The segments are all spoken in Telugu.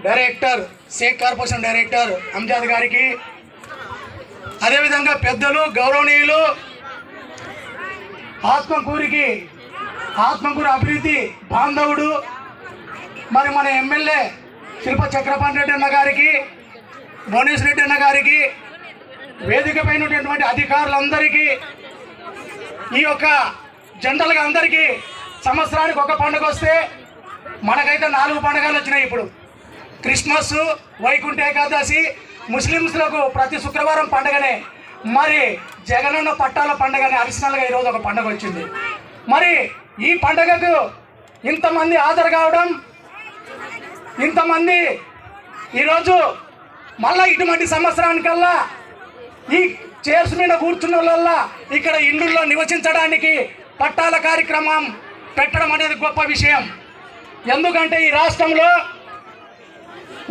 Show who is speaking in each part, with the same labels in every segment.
Speaker 1: Director Shaik corporation director Amjad గారికి, అదేవిధంగా పెద్దలు గౌరవనీయులు ఆత్మకూరు అభివృద్ధి బాంధవుడు మరి మన ఎమ్మెల్యే శిల్ప చక్రపాణి రెడ్డి అన్న గారికి, భువనేశ్వర్ రెడ్డి అన్న గారికి, వేదిక పైన ఉన్నటువంటి అధికారులందరికీ, ఈ యొక్క జనరల్గా అందరికీ సంవత్సరానికి ఒక పండుగ వస్తే మనకైతే 4 పండుగలు వచ్చినాయి. ఇప్పుడు క్రిస్మస్, వైకుంఠ ఏకాదశి, ముస్లిమ్స్లకు ప్రతి శుక్రవారం పండుగనే. మరి జగనన్న పట్టాల పండుగనే అడిషనల్గా ఈరోజు ఒక పండుగ వచ్చింది. మరి ఈ పండుగకు ఇంతమంది హాజరు కావడం, ఇంతమంది ఈరోజు మళ్ళీ ఇటువంటి సంవత్సరానికల్లా ఈ చైర్స్ మీద కూర్చున్న వాళ్ళ ఇక్కడ ఇండ్లలో నివసించడానికి పట్టాల కార్యక్రమం పెట్టడం అనేది గొప్ప విషయం. ఎందుకంటే ఈ రాష్ట్రంలో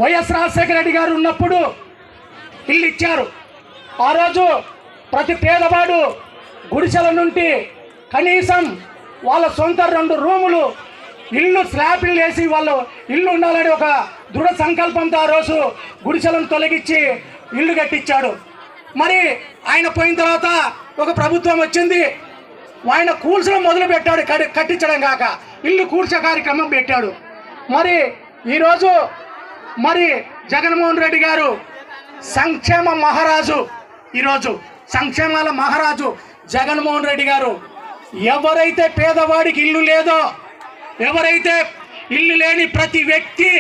Speaker 1: వైఎస్ రాజశేఖర రెడ్డి గారు ఉన్నప్పుడు ఇల్లు ఇచ్చారు. ఆ రోజు ప్రతి పేదవాడు గుడిసెల నుండి కనీసం వాళ్ళ సొంత 2 రూములు ఇల్లు స్లాబ్లు వేసి వాళ్ళు ఇల్లు ఉండాలని ఒక దృఢ సంకల్పంతో ఆ రోజు గుడిసెలను తొలగించి ఇల్లు కట్టించాడు. మరి ఆయన పోయిన తర్వాత ఒక ప్రభుత్వం వచ్చింది. ఆయన కూల్చడం మొదలు పెట్టాడు, కట్టించడం కాక ఇల్లు కూల్చే కార్యక్రమం పెట్టాడు. మరి ఈరోజు మరి జగన్మోహన్ రెడ్డి గారు సంక్షేమ మహారాజు, ఈరోజు సంక్షేమాల మహారాజు జగన్మోహన్ రెడ్డి గారు. ఎవరైతే పేదవాడికి ఇల్లు లేదో, ఎవరైతే ఇల్లు లేని ప్రతి వ్యక్తి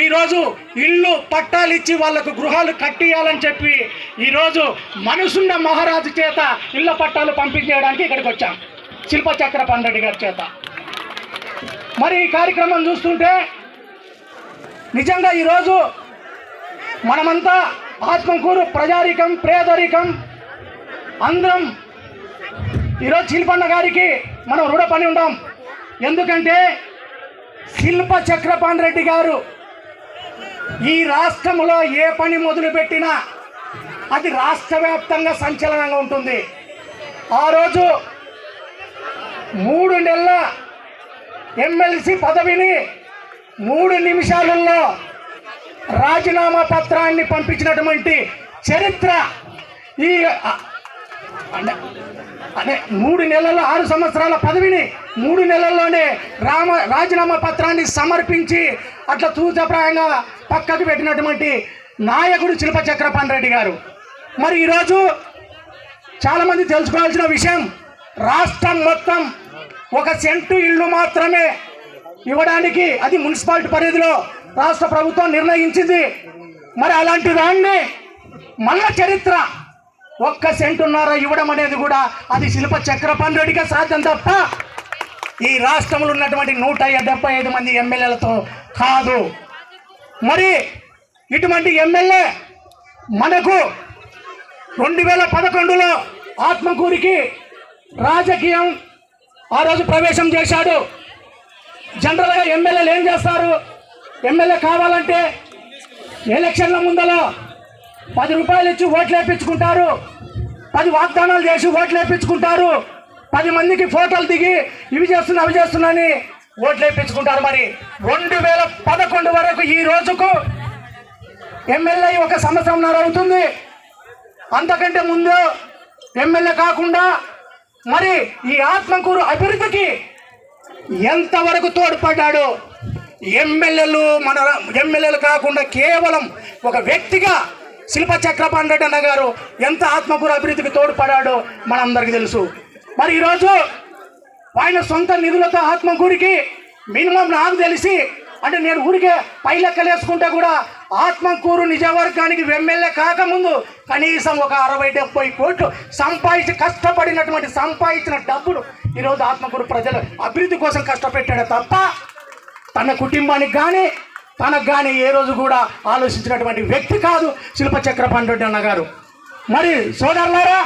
Speaker 1: ఈరోజు ఇల్లు పట్టాలు ఇచ్చి వాళ్లకు గృహాలు కట్టియాలని చెప్పి ఈరోజు మనసున్న మహారాజు చేత ఇళ్ల పట్టాలు పంపించేయడానికి ఇక్కడికి వచ్చాం, శిల్ప చక్రపాణి రెడ్డి గారి చేత. మరి ఈ కార్యక్రమం చూస్తుంటే నిజంగా ఈరోజు మనమంతా ఆత్మకూరు ప్రజారికం, పేదరికం అందరం ఈరోజు శిల్పన్న గారికి మనం రుణపడి ఉంటాం. ఎందుకంటే శిల్ప చక్రపాణి రెడ్డి గారు ఈ రాష్ట్రంలో ఏ పని మొదలుపెట్టినా అది రాష్ట్ర వ్యాప్తంగా సంచలనంగా ఉంటుంది. ఆ రోజు 3 నెలల ఎమ్మెల్సీ పదవిని 3 నిమిషాలలో రాజీనామా పత్రాన్ని పంపించినటువంటి చరిత్ర ఈ అదే 3 నెలల్లో 6 సంవత్సరాల పదవిని 3 నెలల్లోనే రాజీనామా పత్రాన్ని సమర్పించి అట్లా తూచప్రాయంగా పక్కకు పెట్టినటువంటి నాయకుడు శిల్ప చక్రపాణి రెడ్డి గారు. మరి ఈరోజు చాలామంది తెలుసుకోవాల్సిన విషయం, రాష్ట్రం మొత్తం 1 సెంటు ఇల్లు మాత్రమే ఇవ్వడానికి అది మున్సిపాలిటీ పరిధిలో రాష్ట్ర ప్రభుత్వం నిర్ణయించింది. మరి అలాంటి దాన్ని మళ్ళా చరిత్ర 1 సెంటున్నర ఇవ్వడం అనేది కూడా అది శిల్ప చక్రపాణి రెడ్డిగా సాధ్యం తప్ప ఈ రాష్ట్రంలో ఉన్నటువంటి 175 మంది ఎమ్మెల్యేలతో కాదు. మరి ఇటువంటి ఎమ్మెల్యే మనకు 2011లో ఆత్మకూరికి రాజకీయం ఆ రోజు ప్రవేశం చేశాడు. జనరల్గా ఎమ్మెల్యేలు ఏం చేస్తారు? ఎమ్మెల్యే కావాలంటే ఎలక్షన్ల ముందలో 10 రూపాయలు ఇచ్చి ఓట్లు వేయించుకుంటారు, 10 వాగ్దానాలు చేసి ఓట్లు వేయించుకుంటారు, 10 మందికి ఫోటోలు దిగి ఇవి చేస్తున్నా అవి చేస్తున్నా అని ఓట్లు వేయించుకుంటారు. మరి 2011 వరకు ఈ రోజుకు ఎమ్మెల్యే 1 సంవత్సరంన్నర అవుతుంది. అంతకంటే ముందు ఎమ్మెల్యే కాకుండా మరి ఈ ఆత్మకూరు అభివృద్ధికి ఎంతవరకు తోడ్పడ్డాడు? ఎమ్మెల్యేలు కాకుండా కేవలం ఒక వ్యక్తిగా శిల్ప చక్రపాణి రెడ్డి అన్న గారు ఎంత ఆత్మకూరు అభివృద్ధికి తోడ్పడాడో మనందరికీ తెలుసు. మరి ఈరోజు ఆయన సొంత నిధులతో ఆత్మకూరికి మినిమం నాకు తెలిసి అంటే నేను ఊరికే పై లెక్కలు వేసుకుంటే కూడా ఆత్మకూరు నిజవర్గానికి ఎమ్మెల్యే కాకముందు కనీసం ఒక 60-70 కోట్లు సంపాదించిన డబ్బులు ఈరోజు ఆత్మకూరు ప్రజలు అభివృద్ధి కోసం కష్టపెట్టాడు తప్ప తన కుటుంబానికి కానీ తనకు కానీ ఏ రోజు కూడా ఆలోచించినటువంటి వ్యక్తి కాదు శిల్ప చక్రపాణి రెడ్డి అన్న గారు. మరి సోదరులారా,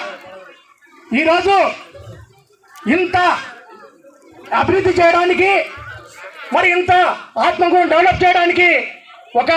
Speaker 1: ఈరోజు ఇంత అభివృద్ధి చేయడానికి మరి ఇంత ఆత్మకూరు డెవలప్ చేయడానికి ఒక